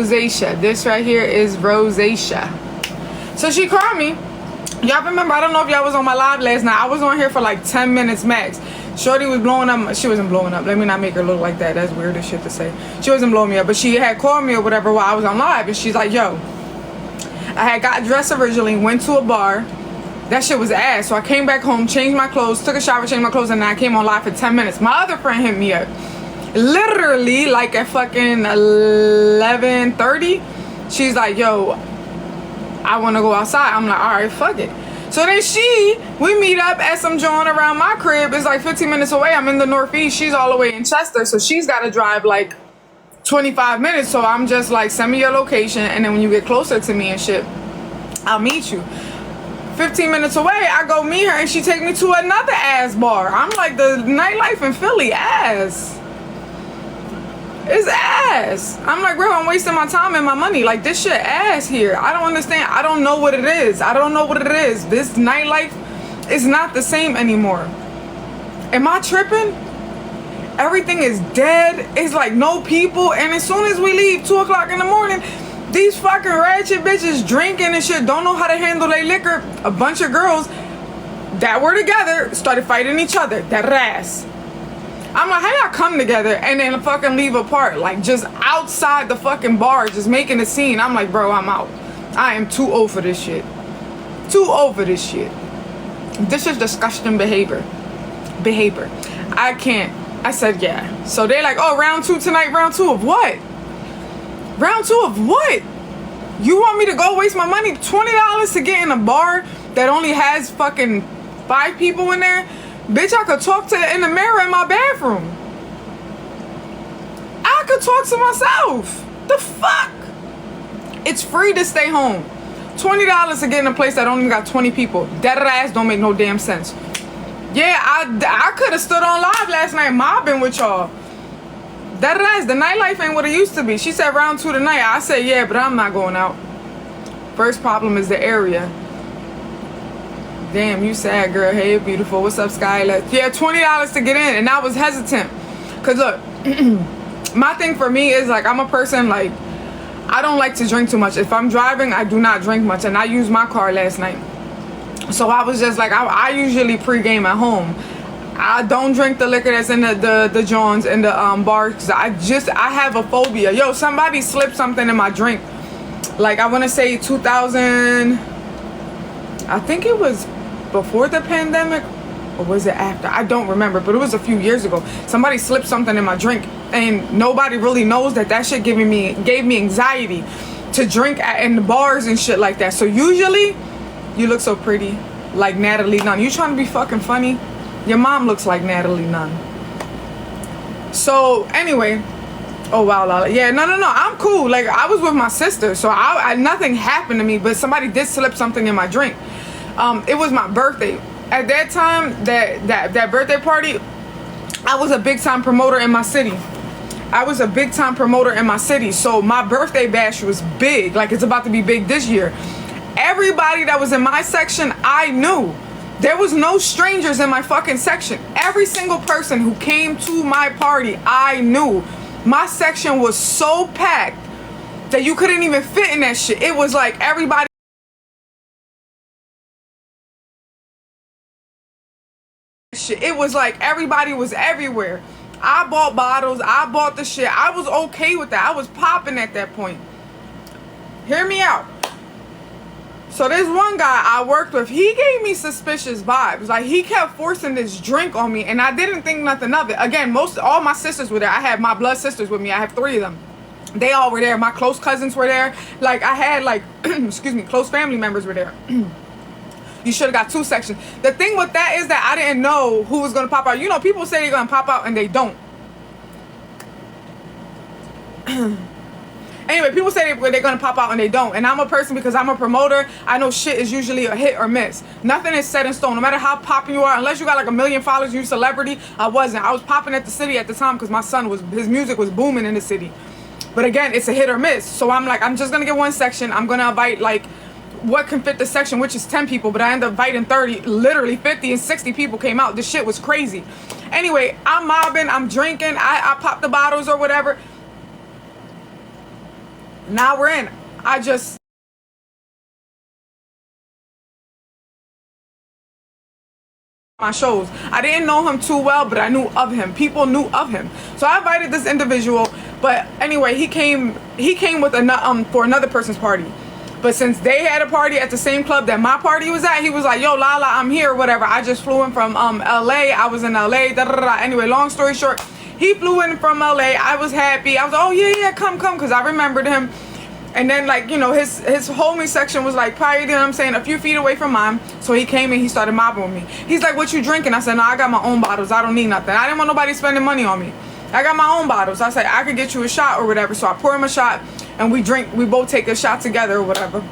rosacea. This right here is rosacea. So she called me. Y'all remember, I don't know if y'all was on my live last night. I was on here for like 10 minutes max. Shorty was blowing up. She wasn't blowing up. Let me not make her look like that. That's weird as shit to say. She wasn't blowing me up, but she had called me or whatever while I was on live, and she's like, yo, I had got dressed originally, went to a bar. That shit was ass. So I came back home, changed my clothes, took a shower, changed my clothes, and then I came on live for 10 minutes. My other friend hit me up. Literally, like at fucking 11:30. She's like, yo, I want to go outside. I'm like, all right, fuck it. So then we meet up at some joint around my crib. It's like 15 minutes away. I'm in the Northeast. She's all the way in Chester. So she's got to drive like 25 minutes. So I'm just like, send me your location. And then when you get closer to me and shit, I'll meet you. 15 minutes away, I go meet her and she take me to another ass bar. I'm like, the nightlife in Philly, ass. It's ass. I'm like, bro, I'm wasting my time and my money. Like, this shit ass here. I don't understand. I don't know what it is. I don't know what it is. This nightlife is not the same anymore. Am I tripping? Everything is dead. It's like no people. And as soon as we leave 2 o'clock in the morning, these fucking ratchet bitches drinking and shit, don't know how to handle their liquor. A bunch of girls that were together started fighting each other. That ass. I'm like, how y'all come together and then fucking leave apart? Like, just outside the fucking bar, just making a scene. I'm like, bro, I'm out. I am too old for this shit. Too old for this shit. This is disgusting behavior. I can't. I said, yeah. So they're like, oh, round 2 tonight. Round 2 of what? Round 2 of what? You want me to go waste my money? $20 to get in a bar that only has fucking 5 people in there? Bitch, I could talk to in the mirror in my bathroom. I could talk to myself. The fuck? It's free to stay home. $20 to get in a place that only got 20 people. That ass don't make no damn sense. Yeah, I could have stood on live last night mobbing with y'all. That ass, the nightlife ain't what it used to be. She said round 2 tonight. I said, yeah, but I'm not going out. First problem is the area. Damn, you sad, girl. Hey, beautiful. What's up, Skylar? Yeah, $20 to get in. And I was hesitant. Because, look, my thing for me is, like, I'm a person, like, I don't like to drink too much. If I'm driving, I do not drink much. And I used my car last night. So I was just like, I usually pregame at home. I don't drink the liquor that's in the Johns and the bars. Because I have a phobia. Yo, somebody slipped something in my drink. Like, I want to say 2000... I think it was before the pandemic, or was it after? I don't remember, but it was a few years ago. Somebody slipped something in my drink, and nobody really knows that shit gave me anxiety to drink in the bars and shit like that. So usually, you look so pretty, like Natalie Nunn. You trying to be fucking funny? Your mom looks like Natalie Nunn. So anyway, oh wow, Lala. Yeah, no, I'm cool. Like, I was with my sister, so I nothing happened to me, but somebody did slip something in my drink. It was my birthday. At that time, that birthday party, I was a big time promoter in my city. So my birthday bash was big. Like, it's about to be big this year. Everybody that was in my section, I knew. There was no strangers in my fucking section. Every single person who came to my party, I knew. My section was so packed that you couldn't even fit in that shit. It was like everybody. It was like everybody was everywhere. I bought bottles. I bought the shit. I was okay with that. I was popping at that point. Hear me out. So there's one guy I worked with. He gave me suspicious vibes. Like, he kept forcing this drink on me, and I didn't think nothing of it. Again, all my sisters were there. I had my blood sisters with me. I have 3 of them. They all were there. My close cousins were there. Like, I had, like, excuse me, close family members were there. You should have got 2 sections. The thing with that is that I didn't know who was going to pop out. You know, people say they're going to pop out and they don't. Anyway, people say they're going to pop out and they don't. And I'm a person, because I'm a promoter, I know shit is usually a hit or miss. Nothing is set in stone. No matter how popping you are, unless you got like 1 million followers, you're a celebrity. I wasn't. I was popping at the city at the time because my son his music was booming in the city. But again, it's a hit or miss. So I'm like, I'm just going to get 1 section. I'm going to invite like what can fit the section, which is 10 people. But I ended up inviting 30, literally 50 and 60 people came out. This shit was crazy. Anyway, I'm mobbing, I'm drinking. I popped the bottles or whatever. Now we're in. I just my shows. I didn't know him too well, but I knew of him. People knew of him. So I invited this individual, but anyway, he came with for another person's party. But since they had a party at the same club that my party was at, he was like, yo, Lala, I'm here, whatever. I just flew in from LA. I was in LA. Da, da, da. Anyway, long story short, he flew in from LA. I was happy. I was like, oh yeah, come, because I remembered him. And then, like, you know, his homie section was like probably, you know what I'm saying, a few feet away from mine. So he came and he started mobbing with me. He's like, what you drinking? I said, no, I got my own bottles. I don't need nothing. I didn't want nobody spending money on me. I got my own bottles. I said, I could get you a shot or whatever. So I pour him a shot and we both take a shot together or whatever.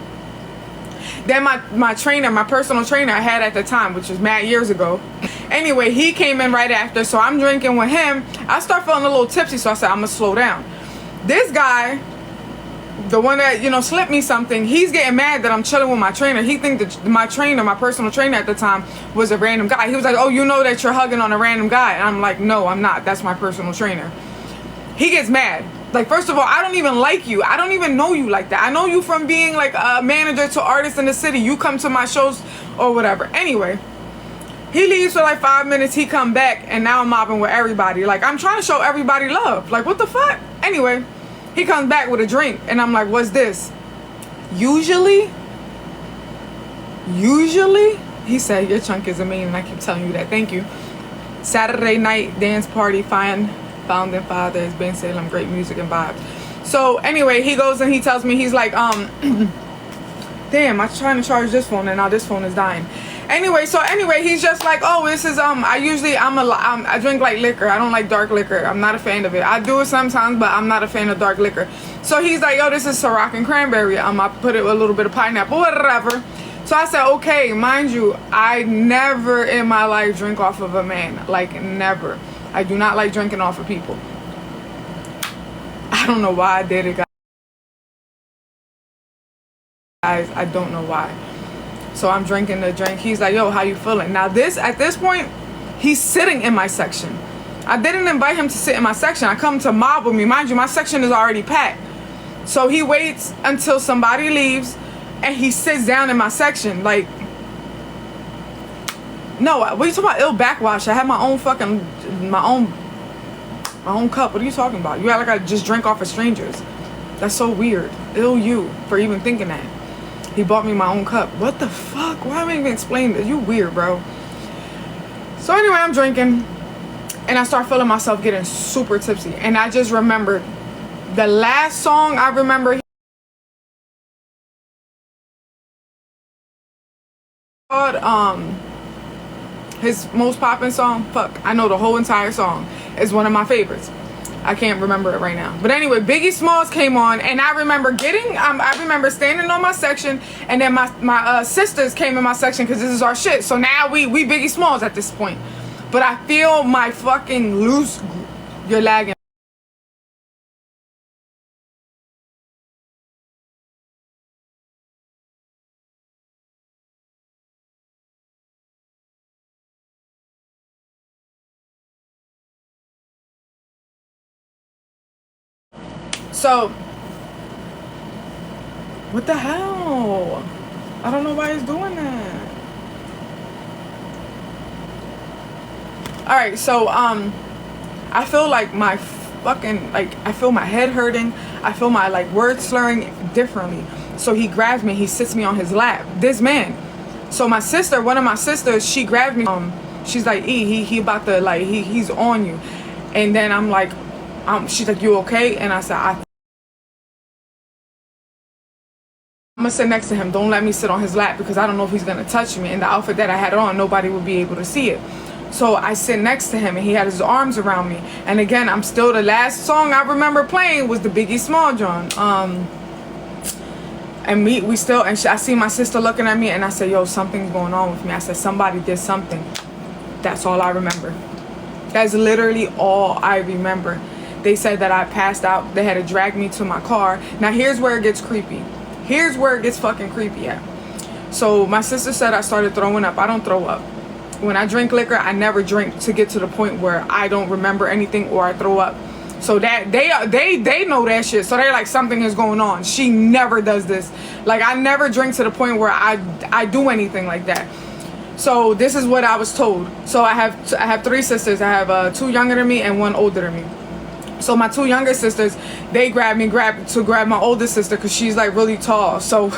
Then my trainer, my personal trainer I had at the time, which was mad years ago. Anyway, he came in right after. So I'm drinking with him. I start feeling a little tipsy. So I said, I'm going to slow down. This guy, the one that, you know, slipped me something, he's getting mad that I'm chilling with my trainer. He think that my trainer, my personal trainer at the time, was a random guy. He was like, oh, you know that you're hugging on a random guy. And I'm like, no, I'm not. That's my personal trainer. He gets mad. Like, first of all, I don't even like you. I don't even know you like that. I know you from being like a manager to artist in the city. You come to my shows or whatever. Anyway, he leaves for like 5 minutes. He come back and now I'm mobbing with everybody. Like, I'm trying to show everybody love. Like, what the fuck? Anyway, he comes back with a drink and I'm like, what's this? Usually, he said, your chunk is amazing. And I keep telling you that. Thank you. Saturday night dance party, founding fathers, Ben Salem, great music and vibes. So anyway, he goes and he tells me, he's like, damn, I'm trying to charge this phone and now this phone is dying. Anyway, he's just like, oh, this is I drink like liquor. I don't like dark liquor. I'm not a fan of it. I do it sometimes, but I'm not a fan of dark liquor. So he's like, yo, this is Ciroc and cranberry. I put it with a little bit of pineapple, whatever. So I said, okay, mind you, I never in my life drink off of a man. Like, never. I do not like drinking off of people. I don't know why I did it, guys. I don't know why. So I'm drinking the drink. He's like, yo, how you feeling? Now at this point, he's sitting in my section. I didn't invite him to sit in my section. I come to mob with me. Mind you, my section is already packed. So he waits until somebody leaves and he sits down in my section. Like, no, what are you talking about? Ill backwash. I had my own cup. What are you talking about? You act like I just drink off of strangers. That's so weird. Ill you for even thinking that. He bought me my own cup. What the fuck? Why am I even explaining this? You weird, bro. So anyway, I'm drinking and I start feeling myself getting super tipsy. And I just remembered the last song I remember his most popping song, fuck, I know the whole entire song. Is one of my favorites. I can't remember it right now. But anyway, Biggie Smalls came on and I remember I remember standing on my section and then my sisters came in my section because this is our shit. So now we Biggie Smalls at this point. But I feel my fucking loose, you're lagging. So, what the hell? I don't know why he's doing that. Alright, so, I feel like my fucking, like, I feel my head hurting. I feel my, like, words slurring differently. So he grabs me, he sits me on his lap. This man. So my sister, one of my sisters, she grabbed me. She's like, he about to, like, he's on you. And then I'm like, she's like, you okay? And I said, I'm gonna sit next to him. Don't let me sit on his lap because I don't know if he's gonna touch me. And the outfit that I had on, nobody would be able to see it. So I sit next to him and he had his arms around me. And again, I'm still, the last song I remember playing was the Biggie Small John. And we still, and I see my sister looking at me and I said, yo, something's going on with me. I said, somebody did something. That's all I remember. That's literally all I remember. They said that I passed out. They had to drag me to my car. Now here's where it gets creepy. Here's where it gets fucking creepy at. So my sister said I started throwing up. I don't throw up. When I drink liquor, I never drink to get to the point where I don't remember anything or I throw up. So that they know that shit. So they're like, something is going on. She never does this. Like, I never drink to the point where I do anything like that. So this is what I was told. So I have 3 sisters. I have 2 younger than me and 1 older than me. So my 2 younger sisters, they grab my older sister because she's like really tall. So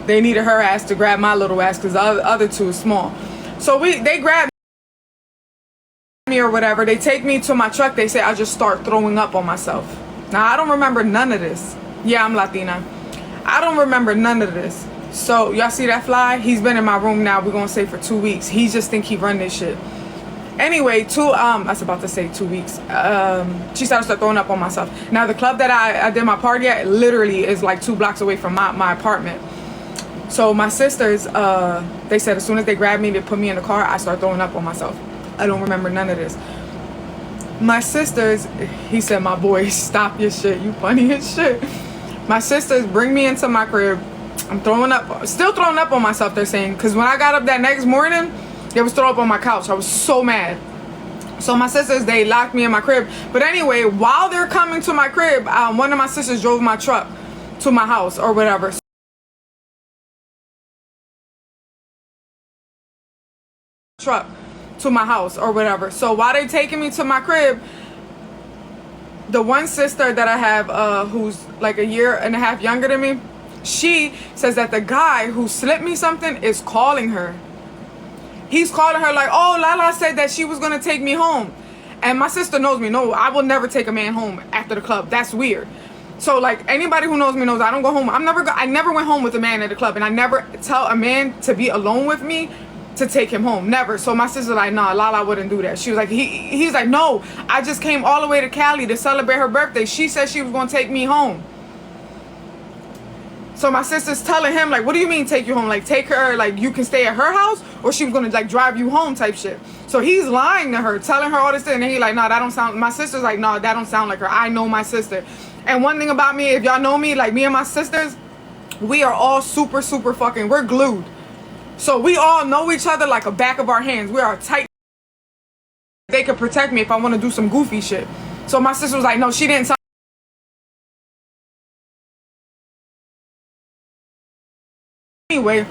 they needed her ass to grab my little ass because the other 2 is small. So they grab me or whatever. They take me to my truck. They say I just start throwing up on myself. Now, I don't remember none of this. Yeah, I'm Latina. I don't remember none of this. So y'all see that fly? He's been in my room now, we're gonna say for 2 weeks. He just think he run this shit. Anyway, I was about to say 2 weeks. She started to throwing up on myself. Now, the club that I did my party at literally is like 2 blocks away from my apartment. So my sisters, they said as soon as they grabbed me, they put me in the car, I start throwing up on myself. I don't remember none of this. My sisters, he said, my boy, stop your shit. You funny as shit. My sisters bring me into my crib. I'm throwing up, still throwing up on myself, they're saying. Because when I got up that next morning, they was throwing up on my couch. I was so mad. So my sisters, they locked me in my crib. But anyway, while they're coming to my crib, one of my sisters drove my truck to my house or whatever. Truck to my house or whatever. So while they taking me to my crib, the one sister that I have who's like 1.5 years younger than me, she says that the guy who slipped me something is calling her. He's calling her like, oh, Lala said that she was gonna take me home. And my sister knows me. No, I will never take a man home after the club. That's weird. So like, anybody who knows me knows I don't go home. I never went home with a man at the club, and I never tell a man to be alone with me to take him home. Never. So my sister's like, nah, Lala wouldn't do that. She was like, he's like, no, I just came all the way to Cali to celebrate her birthday. She said she was gonna take me home. So my sister's telling him, like, what do you mean take you home? Like, take her, like, you can stay at her house, or she was gonna like drive you home type shit. So he's lying to her, telling her all this shit, and then he's like, no, that don't sound, my sister's like, no, that don't sound like her. I know my sister. And one thing about me, if y'all know me, like me and my sisters, we are all super fucking, we're glued. So we all know each other like a back of our hands. We are tight. They could protect me if I want to do some goofy shit. So my sister was like, no, she didn't. Anyway,